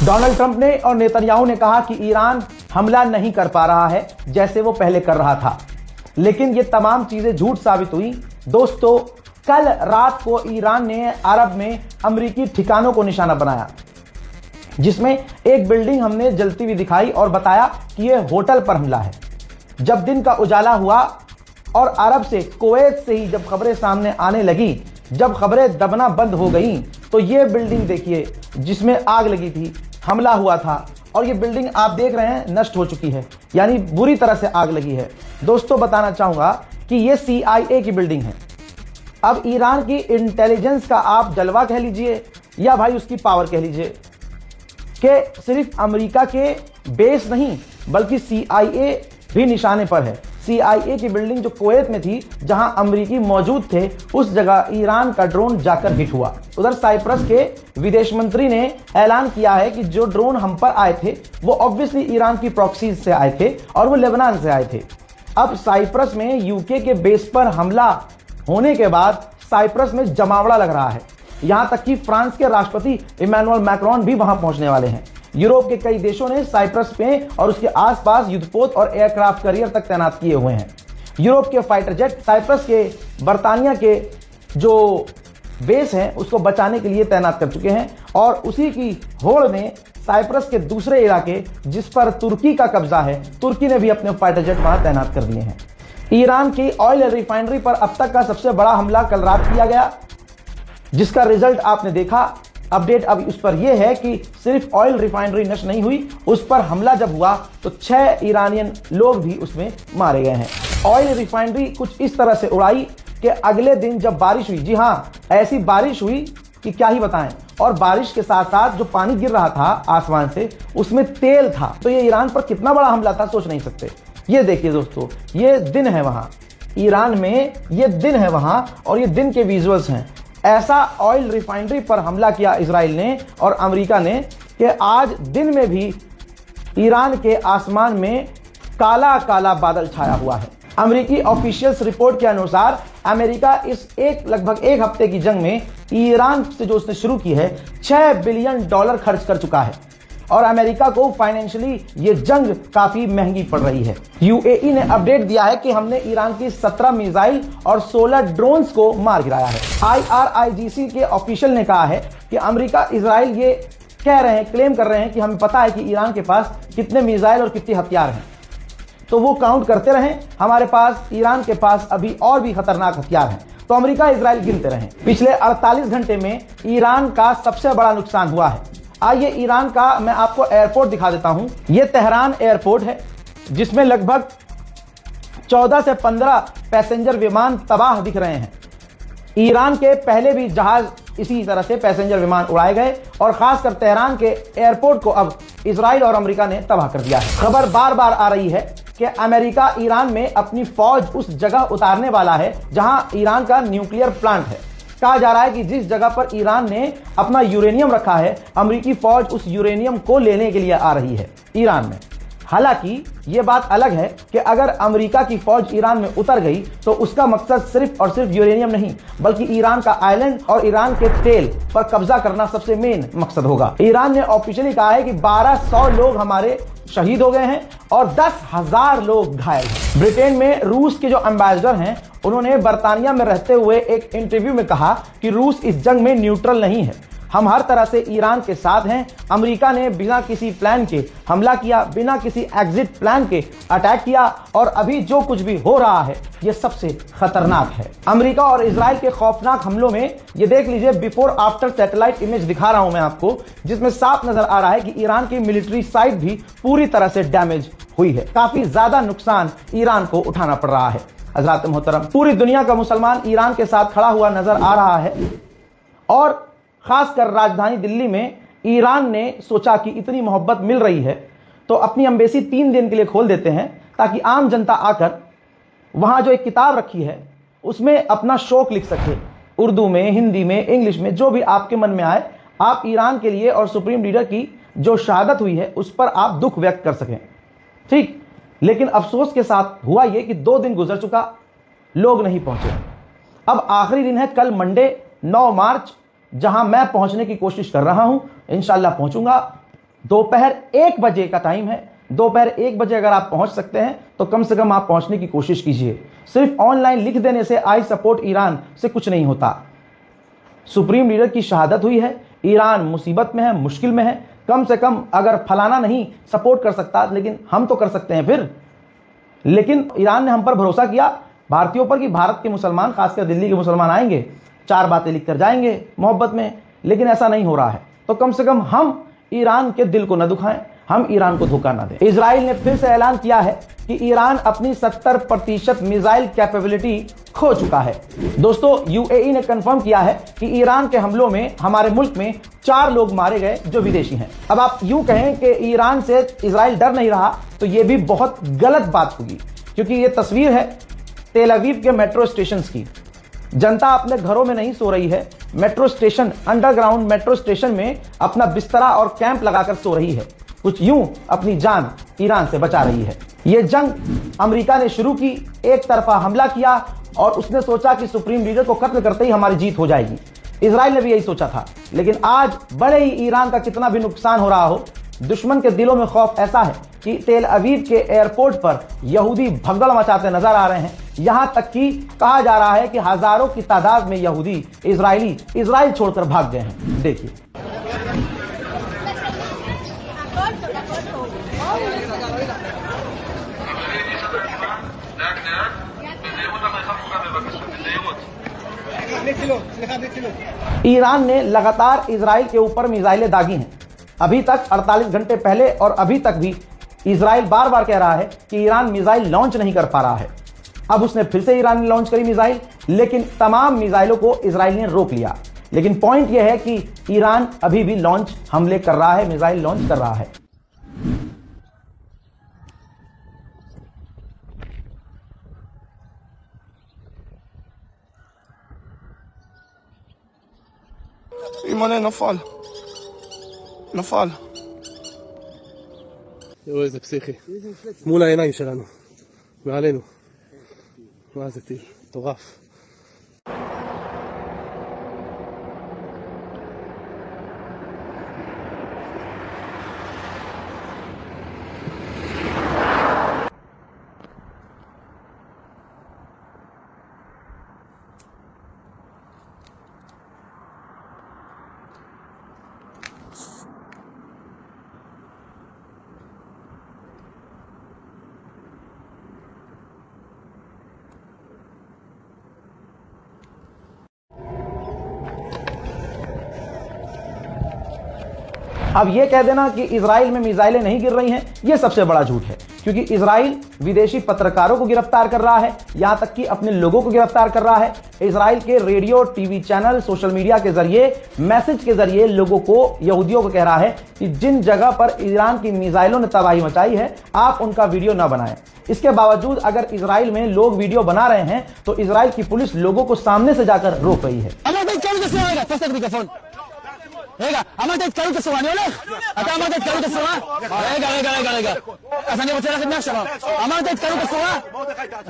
Donald Trump ने और Netanyahu ने कहा कि ईरान हमला नहीं कर पा रहा है जैसे वो पहले कर रहा था, लेकिन ये तमाम चीजें झूठ साबित हुई। दोस्तों, कल रात को ईरान ने अरब में अमेरिकी ठिकानों को निशाना बनाया, जिसमें एक बिल्डिंग हमने जलती हुई दिखाई और बताया कि यह होटल पर हमला है। जब दिन का उजाला हुआ और अरब से, कुवैत से ही जब खबरें सामने आने लगी, जब खबरें दबना बंद हो गई, तो ये बिल्डिंग देखिए जिसमें आग लगी थी, हमला हुआ था और ये बिल्डिंग आप देख रहे हैं नष्ट हो चुकी है, यानी बुरी तरह से आग लगी है। दोस्तों, बताना चाहूंगा कि ये CIA की बिल्डिंग है। अब ईरान की इंटेलिजेंस का आप जलवा कह लीजिए या भाई उसकी पावर कह लीजिए कि सिर्फ अमेरिका के बेस नहीं बल्कि CIA भी निशाने पर है। CIA की बिल्डिंग जो कुवैत में थी, जहां अमेरिकी मौजूद थे, उस जगह ईरान का ड्रोन जाकर हिट हुआ। उधर साइप्रस के विदेश मंत्री ने ऐलान किया है कि जो ड्रोन हम पर आए थे वो ऑब्वियसली ईरान की प्रॉक्सीज से आए थे और वो लेबनान से आए थे। अब साइप्रस में UK के बेस पर हमला होने के बाद साइप्रस में जमावड़ा लग रहा है। यहां तक कि फ्रांस के राष्ट्रपति इमैनुअल मैक्रोन भी वहां पहुंचने वाले हैं। यूरोप के कई देशों ने साइप्रस पे और उसके आसपास युद्धपोत और एयरक्राफ्ट कैरियर तक तैनात किए हुए हैं। यूरोप के फाइटर जेट साइप्रस के बर्तानिया के जो बेस है उसको बचाने के लिए तैनात कर चुके हैं और उसी की होड़ में साइप्रस के दूसरे इलाके जिस पर तुर्की का कब्जा है, तुर्की ने भी अपने फाइटर जेट वहां तैनात कर दिए हैं। ईरान की ऑयल रिफाइनरी पर अब तक का सबसे बड़ा हमला कल रात किया गया, जिसका रिजल्ट आपने देखा। अपडेट अब उस पर यह है कि सिर्फ ऑयल रिफाइनरी नष्ट नहीं हुई, उस पर हमला जब हुआ तो 6 ईरानियन लोग भी उसमें मारे गए हैं। ऑयल रिफाइनरी कुछ इस तरह से उड़ाई कि अगले दिन जब बारिश हुई, जी हां, ऐसी बारिश हुई कि क्या ही बताएं, और बारिश के साथ साथ जो पानी गिर रहा था आसमान से उसमें तेल था। तो ये ईरान पर कितना बड़ा हमला था सोच नहीं सकते। ये देखिए दोस्तों, ये दिन है वहां ईरान में, ये दिन है वहां और ये दिन के विजुअल्स हैं। ऐसा ऑयल रिफाइनरी पर हमला किया इजराइल ने और अमेरिका ने कि आज दिन में भी ईरान के आसमान में काला काला बादल छाया हुआ है। अमेरिकी ऑफिशियल्स रिपोर्ट के अनुसार अमेरिका इस लगभग एक हफ्ते की जंग में ईरान से जो उसने शुरू की है, $6 बिलियन खर्च कर चुका है और अमेरिका को फाइनेंशियली ये जंग काफी महंगी पड़ रही है। UAE ने अपडेट दिया है कि हमने ईरान की 17 मिसाइल और 16 ड्रोन्स को मार गिराया है। IRIGC के ऑफिशियल ने कहा है कि अमेरिका, इजराइल ये कह रहे हैं, क्लेम कर रहे हैं कि हमें पता है कि ईरान के पास कितने मिसाइल और कितने हथियार हैं, तो वो काउंट करते रहें, हमारे पास, ईरान के पास अभी और भी खतरनाक हथियार हैं, तो अमेरिका इजराइल गिनते रहें। पिछले 48 घंटे में ईरान का सबसे बड़ा नुकसान हुआ है। आइए ईरान का मैं आपको एयरपोर्ट दिखा देता हूं। यह तेहरान एयरपोर्ट है जिसमें लगभग 14 से 15 पैसेंजर विमान तबाह दिख रहे हैं। ईरान के पहले भी जहाज इसी तरह से पैसेंजर विमान उड़ाए गए और खासकर तेहरान के एयरपोर्ट को अब इजराइल और अमेरिका ने तबाह कर दिया है। खबर बार बार आ रही है कि अमेरिका ईरान में अपनी फौज उस जगह उतारने वाला है जहां ईरान का न्यूक्लियर प्लांट है। कहा जा रहा है कि जिस जगह पर ईरान ने अपना यूरेनियम रखा है, अमेरिकी फौज उस यूरेनियम को लेने के लिए आ रही है ईरान में। हालांकि यह बात अलग है कि अगर अमेरिका की फौज ईरान में उतर गई तो उसका मकसद सिर्फ और सिर्फ यूरेनियम नहीं बल्कि ईरान का आइलैंड और ईरान के तेल पर कब्जा करना सबसे मेन मकसद होगा। ईरान ने ऑफिशियली कहा है कि 1200 लोग हमारे शहीद हो गए हैं और 10,000 लोग घायल हैं। ब्रिटेन में रूस के जो एम्बेसडर हैं, उन्होंने बर्तानिया में रहते हुए एक इंटरव्यू में कहा कि रूस इस जंग में न्यूट्रल नहीं है, हम हर तरह से ईरान के साथ हैं। अमेरिका ने बिना किसी प्लान के हमला किया, बिना किसी एग्जिट प्लान के अटैक किया और अभी जो कुछ भी हो रहा है ये सबसे खतरनाक है। अमेरिका और इजराइल के खौफनाक हमलों में ये देख लीजिए, बिफोर आफ्टर सैटेलाइट इमेज दिखा रहा हूं मैं आपको, जिसमें साफ नजर आ रहा है कि ईरान की मिलिट्री साइट भी पूरी तरह से डैमेज हुई है। काफी ज्यादा नुकसान ईरान को उठाना पड़ रहा है। हज़रात मोहतरम, पूरी दुनिया का मुसलमान ईरान के साथ खड़ा हुआ नजर आ रहा है और खासकर राजधानी दिल्ली में ईरान ने सोचा कि इतनी मोहब्बत मिल रही है तो अपनी एम्बेसी 3 दिन के लिए खोल देते हैं ताकि आम जनता आकर वहां जो एक किताब रखी है उसमें अपना शोक लिख सके, उर्दू में, हिंदी में, इंग्लिश में, जो भी आपके मन में आए। आप ईरान के लिए और सुप्रीम लीडर की जो शहादत हुई है उस पर आप दुख व्यक्त कर सकें, ठीक। लेकिन अफसोस के साथ हुआ यह कि 2 दिन गुजर चुका, लोग नहीं पहुंचे। अब आखिरी दिन है कल मंडे 9 मार्च, जहां मैं पहुंचने की कोशिश कर रहा हूं, इंशाल्लाह पहुंचूंगा। दोपहर 1 बजे का टाइम है। दोपहर 1 बजे अगर आप पहुंच सकते हैं तो कम से कम आप पहुंचने की कोशिश कीजिए। सिर्फ ऑनलाइन लिख देने से आई सपोर्ट ईरान से कुछ नहीं होता। सुप्रीम लीडर की शहादत हुई है, ईरान मुसीबत में है, मुश्किल में है। कम से कम अगर फलाना नहीं सपोर्ट कर सकता, लेकिन हम तो कर सकते हैं फिर। लेकिन ईरान ने हम पर भरोसा किया, भारतीयों पर, कि भारत के मुसलमान, खासकर दिल्ली के मुसलमान आएंगे, 4 बातें लिखकर जाएंगे मोहब्बत में। लेकिन ऐसा नहीं हो रहा है। तो कम से कम हम ईरान के दिल को न दुखाएं, हम ईरान को धोखा ना दें। इजराइल ने फिर से ऐलान किया है कि ईरान अपनी 70% मिसाइल कैपेबिलिटी खो चुका है। दोस्तों, यूएई ने कंफर्म किया है कि ईरान के हमलों में हमारे मुल्क में 4 लोग मारे गए जो विदेशी हैं। अब आप यूं कहें कि ईरान से इजराइल डर नहीं रहा, तो यह भी बहुत गलत बात होगी, क्योंकि यह तस्वीर है तेल अवीव के मेट्रो स्टेशन की। जनता अपने घरों में नहीं सो रही है, metro station, underground metro station में अपना बिस्तरा और कैंप लगाकर सो रही है। कुछ यूं अपनी जान ईरान से बचा रही है। यह जंग अमेरिका ने शुरू की, एक तरफा हमला किया और उसने सोचा कि सुप्रीम लीडर को कत्ल करते ही हमारी जीत हो जाएगी। इजराइल ने भी यही सोचा था। लेकिन आज बड़े ही ईरान का कितना भी नुकसान हो रहा हो, दुश्मन के दिलों में खौफ ऐसा है कि तेल अवीव के एयरपोर्ट पर यहूदी भगदड़ मचाते नजर आ रहे हैं। यहां तक कि कहा जा रहा है कि हजारों की तादाद में यहूदी इजरायली इजराइल छोड़कर भाग गए हैं। देखिए, ईरान ने लगातार इजराइल के ऊपर मिसाइलें दागी हैं। अभी तक 48 घंटे पहले और अभी तक भी इजराइल बार बार कह रहा है कि ईरान मिसाइल लॉन्च नहीं कर पा रहा है। अब उसने फिर से ईरान ने लॉन्च करी मिसाइल, लेकिन तमाम मिसाइलों को इजराइल ने रोक लिया। लेकिन पॉइंट यह है कि ईरान अभी भी लॉन्च हमले कर रहा है, मिसाइल लॉन्च कर रहा है। אימא'לה נפל. נפל. תראו איזה פסיכי. מול העיניים שלנו. מעלינו. מה זה טיל? מטורף. अब यह कह देना कि इजराइल में मिसाइलें नहीं गिर रही हैं, यह सबसे बड़ा झूठ है। क्योंकि इजराइल विदेशी पत्रकारों को गिरफ्तार कर रहा है, यहां तक कि अपने लोगों को गिरफ्तार कर रहा है। इजराइल के radio, TV channel, social media के जरिए, मैसेज के जरिए लोगों को, यहूदियों को कह रहा है कि जिन जगह पर ईरान की मिसाइलों ने तबाही मचाई है, आप उनका वीडियो न बनाएं। इसके बावजूद अगर इजराइल में लोग वीडियो बना रहे हैं तो इजराइल की पुलिस लोगों को सामने से जाकर रोक रही है। רגע, אמרת התקלות אסורה, אני הולך! אתה אמרת התקלות אסורה? רגע. אז אני רוצה ללכת מעכשיו. אמרת התקלות אסורה?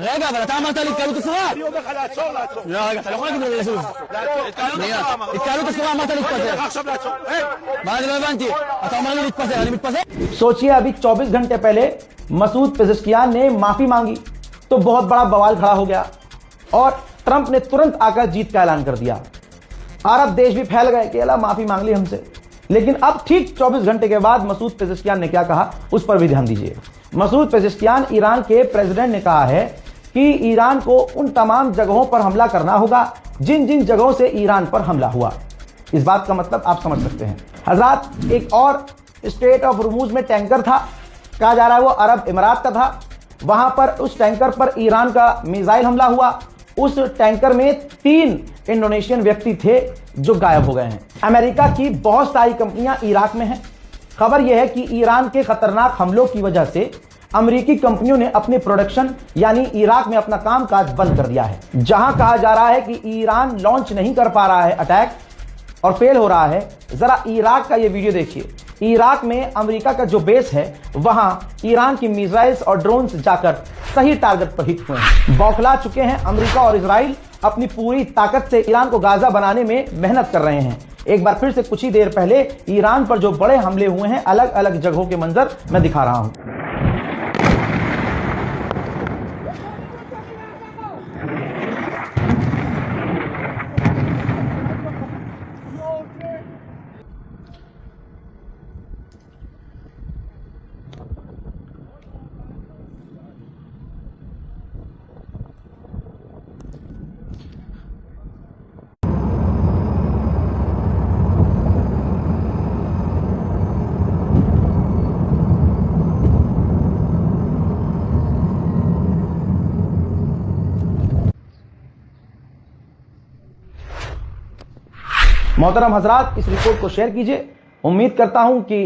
רגע, אבל אתה אמרת לי התקלות אסורה? אני אומר לך לעצור. לא, רגע, אתה לא יכול להגיד לי לזוז. התקלות אסורה אמרת להתפזר. עכשיו לעצור. מה, אני לא הבנתי. אתה אומר לי להתפזר, אני מתפזר? सोचिए, अभी 24 घंटे पहले मसूद पेज़ेश्कियान ने माफी मांगी तो बहुत बड़ा बवाल खड़ा हो गया और ट्रंप ने तुरंत आकर जीत का ऐलान कर दिया। अरब देश भी फैल गए कि अल्लाह माफी मांग ली हमसे। लेकिन अब ठीक 24 घंटे के बाद मसूद पेज़ेश्कियान ने क्या कहा, उस पर भी ध्यान दीजिए। मसूद पेज़ेश्कियान, ईरान के प्रेसिडेंट, ने कहा है कि ईरान को उन तमाम जगहों पर हमला करना होगा जिन जिन जगहों से ईरान पर हमला हुआ। इस बात का मतलब आप समझ सकते हैं। हजरात, एक और स्टेट ऑफ हुर्मुज़ में टैंकर था, कहा जा रहा है वो अरब इमारात का था। वहां पर उस टैंकर पर ईरान का मिसाइल हमला हुआ। उस टैंकर में 3 इंडोनेशियन व्यक्ति थे जो गायब हो गए हैं। अमेरिका की बहुत सारी कंपनियां इराक में हैं। खबर यह है कि ईरान के खतरनाक हमलों की वजह से अमेरिकी कंपनियों ने अपने प्रोडक्शन यानी इराक में अपना कामकाज बंद कर दिया है। जहां कहा जा रहा है कि ईरान लॉन्च नहीं कर पा रहा है अटैक और फेल हो रहा है। जरा इराक का यह वीडियो देखिए। इराक में अमेरिका का जो बेस है, वहां ईरान की मिसाइल्स और ड्रोन्स जाकर सही टारगेट पर हिट हुए हैं। बौखला चुके हैं अमेरिका और इजराइल। अपनी पूरी ताकत से ईरान को गाजा बनाने में मेहनत कर रहे हैं। एक बार फिर से कुछ ही देर पहले ईरान पर जो बड़े हमले हुए हैं, अलग अलग जगहों के मंजर मैं दिखा रहा हूं। मोहतरम हजरात, इस रिपोर्ट को शेयर कीजिए। उम्मीद करता हूं कि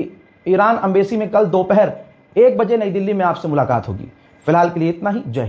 ईरान एम्बेसी में कल दोपहर 1 बजे नई दिल्ली में आपसे मुलाकात होगी। फिलहाल के लिए इतना ही। जय हिंद।